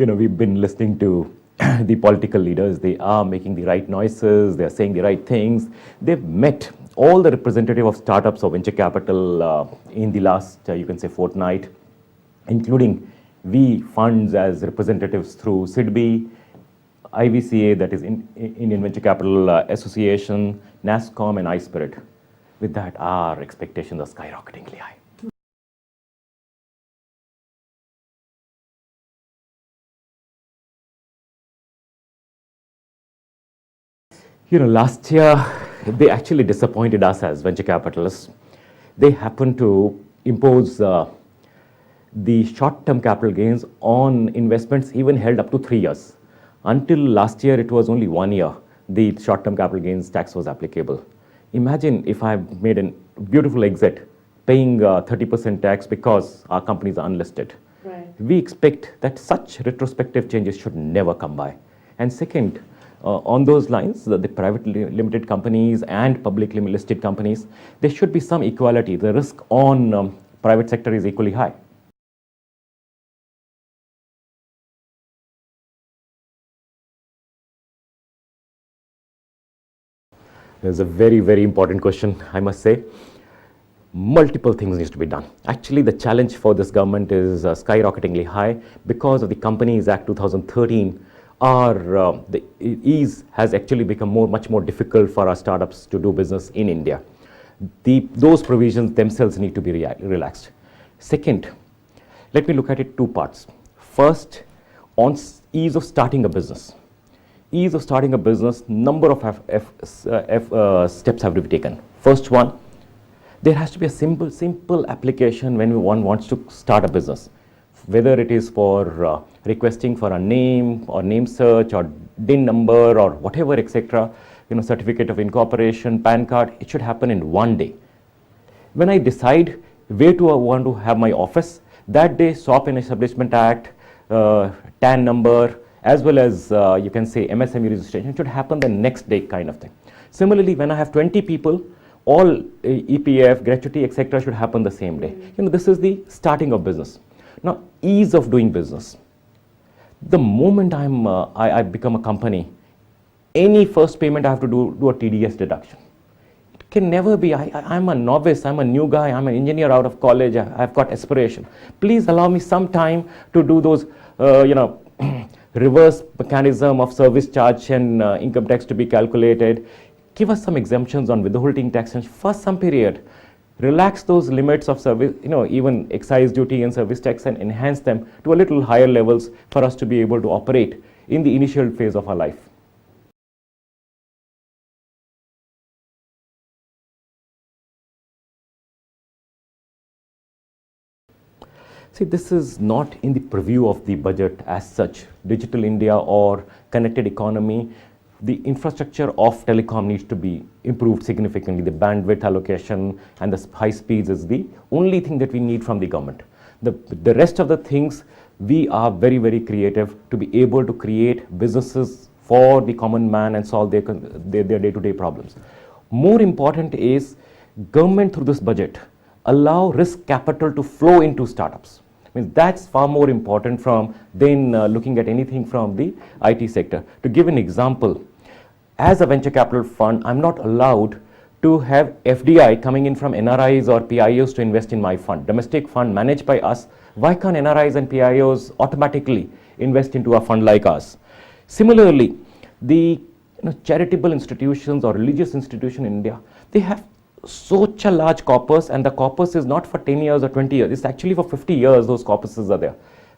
we've been listening to the political leaders. They are making the right noises. They are saying the right things. They've met all the representative of startups or venture capital in the last, you can say, fortnight, including we funds as representatives through SIDBI, IVCA, that is Indian Venture Capital Association, NASSCOM, and iSpirit. With that, our expectations are skyrocketingly high. Last year, they actually disappointed us as venture capitalists. They happened to impose the short-term capital gains on investments even held up to 3 years. Until last year, it was only 1 year the short-term capital gains tax was applicable. Imagine if I made a beautiful exit, paying 30% tax because our companies are unlisted. Right. We expect that such retrospective changes should never come by. And second, on those lines, the privately limited companies and publicly listed companies, there should be some equality. The risk on private sector is equally high. There's a very, very important question, I must say. Multiple things needs to be done. Actually, the challenge for this government is skyrocketingly high because of the Companies Act 2013. The ease has actually become much more difficult for our startups to do business in India. Those provisions themselves need to be relaxed. Second, let me look at it two parts. First, on ease of starting a business. Ease of starting a business, number of steps have to be taken. First one, there has to be a simple application when one wants to start a business. Whether it is for requesting for a name or name search or DIN number or whatever, etc., certificate of incorporation, PAN card, it should happen in 1 day. When I decide where I want to have my office, that day SOP and Establishment Act, TAN number, as well as you can say MSME registration should happen the next day kind of thing. Similarly, when I have 20 people, all EPF, gratuity, etc. should happen the same day. This is the starting of business. Now, ease of doing business. The moment I become a company, any first payment I have to do a TDS deduction. It can never be, I'm a novice, I'm a new guy, I'm an engineer out of college, I've got aspiration. Please allow me some time to do those, reverse mechanism of service charge and income tax to be calculated. Give us some exemptions on withholding tax for some period. Relax those limits of service, even excise duty and service tax, and enhance them to a little higher levels for us to be able to operate in the initial phase of our life. See, this is not in the purview of the budget as such. Digital India or connected economy, the infrastructure of telecom needs to be improved significantly. The bandwidth allocation and the high speeds is the only thing that we need from the government. The rest of the things, we are very, very creative to be able to create businesses for the common man and solve their day-to-day problems. More important is government through this budget allow risk capital to flow into startups. I mean, that's far more important than looking at anything from the IT sector. To give an example, as a venture capital fund, I'm not allowed to have FDI coming in from NRIs or PIOs to invest in my fund. Domestic fund managed by us, why can't NRIs and PIOs automatically invest into a fund like us? Similarly, the charitable institutions or religious institutions in India, they have such a large corpus, and the corpus is not for 10 years or 20 years, it's actually for 50 years those corpuses are there.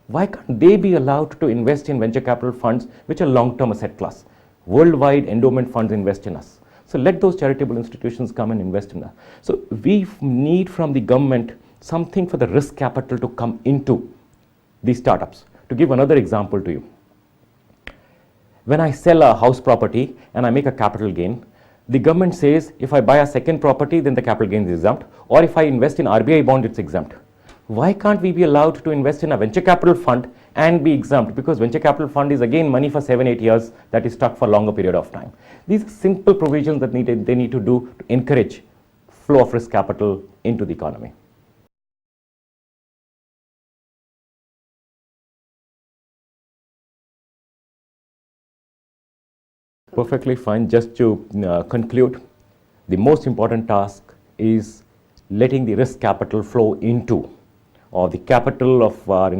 Why can't they be allowed to invest in venture capital funds which are long-term asset class? Worldwide endowment funds invest in us. So let those charitable institutions come and invest in us. So we need from the government something for the risk capital to come into these startups. To give another example to you, when I sell a house property and I make a capital gain, the government says if I buy a second property, then the capital gain is exempt, or if I invest in RBI bond, it's exempt. Why can't we be allowed to invest in a venture capital fund and be exempt? Because venture capital fund is again money for 7-8 years that is stuck for a longer period of time. These are simple provisions that they need to do to encourage flow of risk capital into the economy. Perfectly fine. Just to conclude, the most important task is letting the risk capital flow into, or the capital of our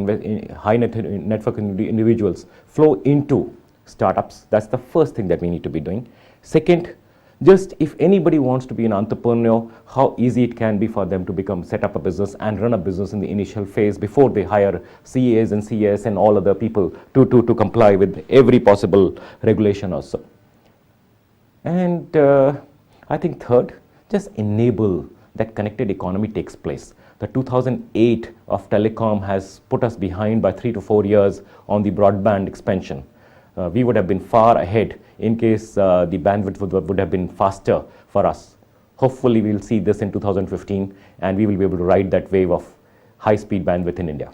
high network individuals flow into startups. That's the first thing that we need to be doing. Second, just if anybody wants to be an entrepreneur, how easy it can be for them to set up a business and run a business in the initial phase before they hire CAs and CS and all other people to comply with every possible regulation also. And I think third, just enable that connected economy takes place. The 2008 of telecom has put us behind by 3 to 4 years on the broadband expansion. We would have been far ahead in case the bandwidth would have been faster for us. Hopefully we'll see this in 2015 and we will be able to ride that wave of high-speed bandwidth in India.